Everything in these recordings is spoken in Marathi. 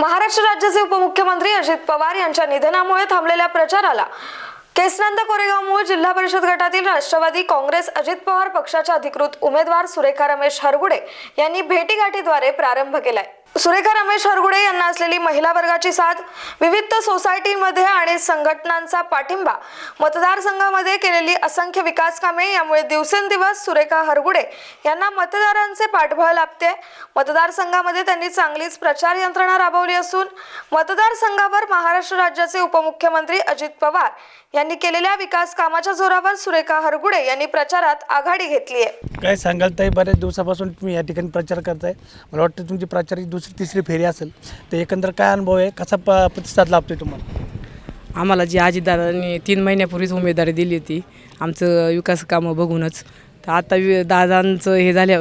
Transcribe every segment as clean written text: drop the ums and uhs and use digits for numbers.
महाराष्ट्र राज्याचे उपमुख्यमंत्री अजित पवार यांच्या निधनामुळे थांबलेल्या प्रचाराला केसनंद कोरेगाव जिल्हा परिषद गटातील राष्ट्रवादी काँग्रेस अजित पवार पक्षाच्या अधिकृत उमेदवार सुरेखा रमेश हरगुडे यांनी भेटीगाठीद्वारे प्रारंभ केलाय। सुरेखा रमेश हरगुडे यांना असलेली महिला वर्गाची साथ, विविध सोसायटीमध्ये आणि संघटनांचा पाठिंबा, मतदारसंघामध्ये केलेली असंख्य विकास कामे यामुळे दिवसेंदिवस सुरेखा हरगुडे यांना मतदारांचे पाठबळ लाभते। मतदारसंघामध्ये त्यांनी चांगलीच प्रचार यंत्रणा राबवली असून मतदारसंघावर महाराष्ट्र राज्याचे उपमुख्यमंत्री अजित पवार यांनी केलेल्या विकास कामाच्या जोरावर सुरेखा हरगुडे यांनी प्रचारात आघाडी घेतली आहे। काय सांगाल ताई, बरेच दिवसापासून तुम्ही या ठिकाणी प्रचार करताय, मला वाटतं तुमची प्रचाराची दुसरी तिसरी फेरी असेल, तर एकंदर काय अनुभव आहे, कसा प्रतिसाद लाभतोय तुम्हाला? आम्हाला जी अजितदादांनी 3 महिन्यापूर्वीच उमेदवारी दिली होती आमचं विकास कामं बघूनच, तर आता दादांचं हे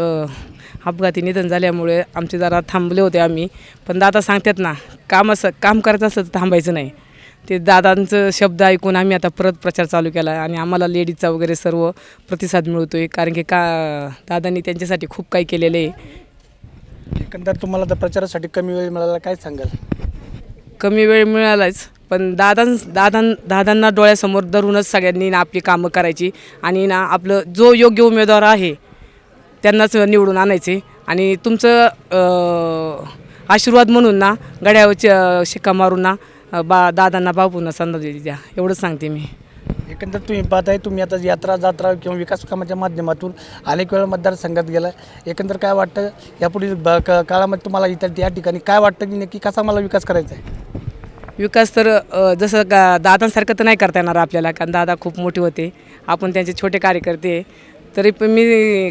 अपघाती निधन झाल्यामुळे आमचे जरा थांबले होते आम्ही, पण दादा सांगतात ना काम करायचं असं थांबायचं नाही, ते दादांचं शब्द ऐकून आम्ही आता परत प्रचार चालू केला आणि आम्हाला लेडीजचा वगैरे सर्व प्रतिसाद मिळतो आहे, कारण की दादांनी त्यांच्यासाठी खूप काही केलेलं आहे। एकंदर तुम्हाला तर प्रचारासाठी कमी वेळ मिळाला, काय सांगाल? कमी वेळ मिळालाच, पण दादांना डोळ्यासमोर धरूनच सगळ्यांनी आपली कामं करायची आणि आपलं जो योग्य उमेदवार आहे त्यांनाच निवडून आणायचे आणि तुमचं आशीर्वाद म्हणून गड्यावर शिक्का मारून दादांना बाबूंना संधी द्या, एवढंच सांगते मी। एकंदर तुम्ही पाहताय, तुम्ही आता यात्रा जात्रा किंवा विकास कामाच्या माध्यमातून अनेक वेळा मतदारसंघात गेला, एकंदर काय वाटतं यापुढील काळामध्ये तुम्हाला या ठिकाणी काय वाटतं की नक्की कसा मला विकास करायचा आहे? विकास तर जसं दादांसारखं तर नाही करता येणार आपल्याला, कारण दादा खूप मोठे होते, आपण त्यांचे छोटे कार्यकर्ते, तरी पण मी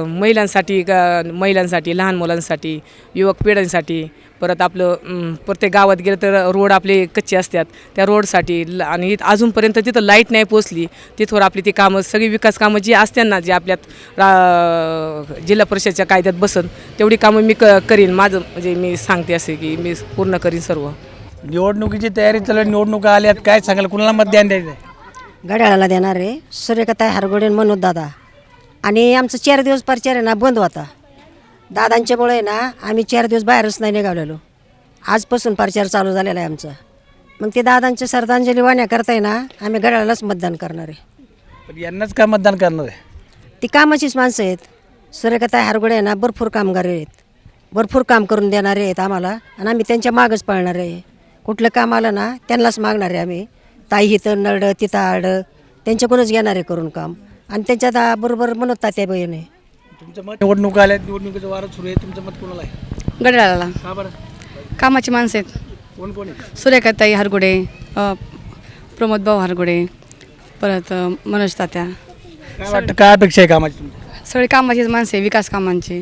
महिलांसाठी लहान मुलांसाठी, युवक पिढ्यांसाठी, परत आपलं प्रत्येक गावात गेलं तर रोड आपले कच्चे असतात, त्या रोडसाठी आणि अजूनपर्यंत तिथं लाईट नाही पोचली, तिथवर आपली ती कामं सगळी विकास कामं जी असतात ना, जे आपल्यात जिल्हा परिषदच्या कायद्यात बसन तेवढी कामं मी करीन, माझं म्हणजे मी सांगते असे की मी पूर्ण करीन सर्व। निवडणुकीची तयारी चालू, निवडणुका आल्यात, काय सांगाल, कुणाला मतदान द्यायचं आहे? घड्याळाला देणार आहे सुरेखाताई हरगुडे मनोज दादा, आणि आमचं 4 दिवस प्रचार आहे ना बंद होता, दादांच्यामुळे ना आम्ही 4 दिवस बाहेरच नाही निघालेलो, आजपासून प्रचार चालू झालेला आहे आमचा। मग ते दादांच्या श्रद्धांजली वाहण्याकरता ना आम्ही घड्याळालाच मतदान करणार आहे। पण यांनाच काय मतदान करणार आहे? ती कामाचीच माणसं आहेत, सुरेखाताई हरगुडे ना भरपूर कामगार आहेत, भरपूर काम करून देणारे आहेत आम्हाला, आणि आम्ही त्यांच्या मागच पळणार आहे, कुठलं काम आलं ना त्यांनाच मागणार आहे आम्ही, ताई हिथं नरडं तिथं आडं त्यांच्याकडूनच घेणार आहे करून काम, आणि त्यांच्या बरोबर म्हणत तात्या बहीण आहे। तुमचं मत, निवडणूक आल्यात, निवडणुकीचं वारं सुरू आहे, तुमचं मत कोणाला आहे? घड्याळाला। का बरं? कामाची माणसं आहेत, कोण कोण आहे? सुरेखाताई हरगुडे, प्रमोद भाऊ हरगुडे, परत मनोज तात्या, काय वाटतं, काय अपेक्षा आहे कामाची तुमची? सगळी कामाचीच माणसं आहे, विकास कामांची,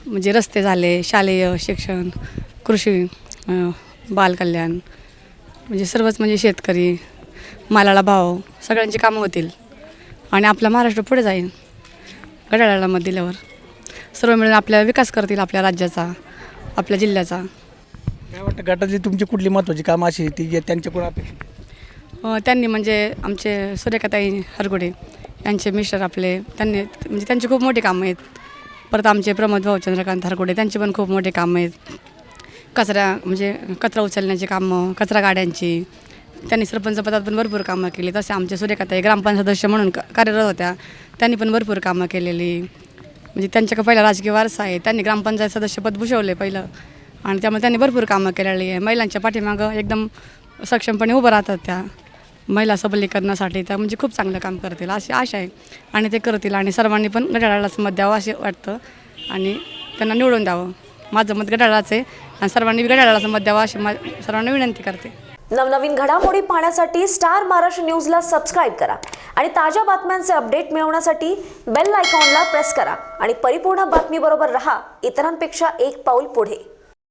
म्हणजे रस्ते झाले, शालेय शिक्षण, कृषी, बालकल्याण, म्हणजे सर्वच, म्हणजे शेतकरी, मालाला भाव, सगळ्यांची कामं होतील आणि आपला महाराष्ट्र पुढे जाईल। घड्याळाला मत दिल्यावर सर्व मिळून आपला विकास करतील, आपल्या राज्याचा, आपल्या जिल्ह्याचा। काय वाटतं, गटातली तुमची कुठली महत्त्वाची कामं अशी ती त्यांच्याकडून अपेक्षा? त्यांनी म्हणजे आमचे सुरेखाताई हरगुडे यांचे मिस्टर आपले, त्यांनी म्हणजे त्यांची खूप मोठी कामं आहेत, परत आमचे प्रमोद भाऊ चंद्रकांत हरगुडे त्यांचे पण खूप मोठे कामं आहेत, कचरा उचलण्याची कामं, कचरा गाड्यांची, त्यांनी सरपंच पदात पण भरपूर कामं केली, तसे आमचे सुरेखाताई ग्रामपंचायत सदस्य म्हणून कार्यरत होत्या, त्यांनी पण भरपूर कामं केलेली, म्हणजे त्यांच्याकडे पहिला राजकीय वारसा आहे, त्यांनी ग्रामपंचायत सदस्यपद भूषवले पहिलं, आणि त्यामुळे त्यांनी भरपूर कामं केलेली आहे, महिलांच्या पाठीमागं एकदम सक्षमपणे उभं राहतात त्या, महिला सबलीकरणासाठी त्या म्हणजे खूप चांगलं काम करतील अशी आशा आहे, आणि ते करतील, आणि सर्वांनी पण घड्याळालाच मत द्यावं असे वाटतं आणि त्यांना निवडून द्यावं। माझं मत घड्याळाचं आहे आणि सर्वांनी घड्याळालाच मत द्यावं अशी सर्वांना विनंती करते। नवनवीन घडामोडी पाहण्यासाठी स्टार महाराष्ट्र न्यूजला सबस्क्राईब करा आणि ताज्या बातम्यांचे अपडेट मिळवण्यासाठी बेल आयकॉनला प्रेस करा आणि परिपूर्ण बातमीबरोबर रहा, इतरांपेक्षा एक पाऊल पुढे।